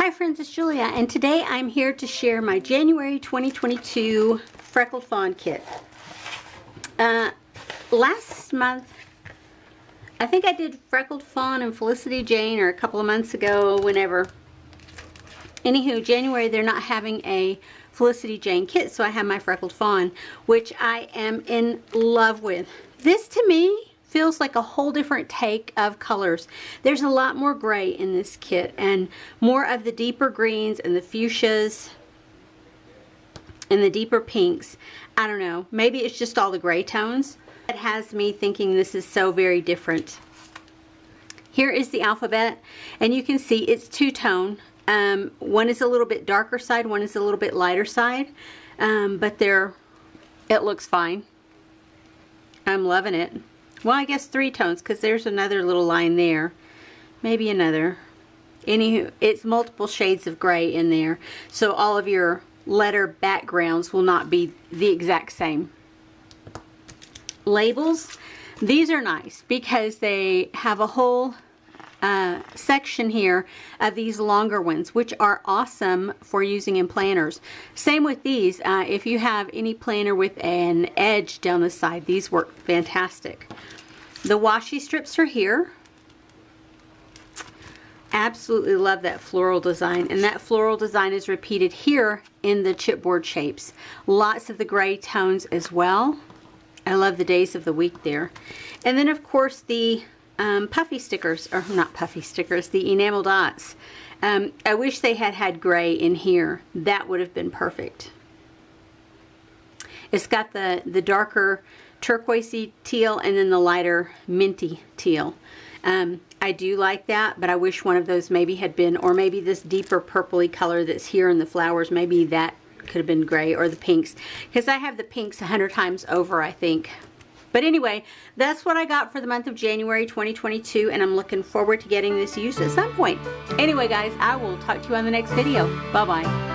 Hi friends, it's Julia, and today I'm here to share my January 2022 Freckled Fawn kit. Last month, I think I did Freckled Fawn and Felicity Jane, or a couple of months ago, whenever. Anywho, January they're not having a Felicity Jane kit, so I have my Freckled Fawn, which I am in love with. This to me feels like a whole different take of colors. There's a lot more gray in this kit and more of the deeper greens and the fuchsias and the deeper pinks. I don't know, maybe it's just all the gray tones. It has me thinking this is so very different. Here is the alphabet, and you can see it's two-tone. One is a little bit darker side, one is a little bit lighter side, but it looks fine. I'm loving it. Well, I guess three tones, because there's another little line there. Maybe another. Anywho, it's multiple shades of gray in there, so all of your letter backgrounds will not be the exact same. Labels. These are nice because they have a whole section here of these longer ones, which are awesome for using in planners. Same with these. If you have any planner with an edge down the side, these work fantastic. The washi strips are here. Absolutely love that floral design, and that floral design is repeated here in the chipboard shapes. Lots of the gray tones as well. I love the days of the week there. And then of course the puffy stickers, or not puffy stickers, the enamel dots. I wish they had had gray in here. That would have been perfect. It's got the darker turquoisey teal and then the lighter minty teal. I do like that, but I wish one of those maybe had been, or maybe this deeper purpley color that's here in the flowers, maybe that could have been gray, or the pinks, because I have the pinks 100 times over, I think. But anyway, that's what I got for the month of January 2022, and I'm looking forward to getting this used at some point. Anyway guys, I will talk to you on the next video. Bye bye.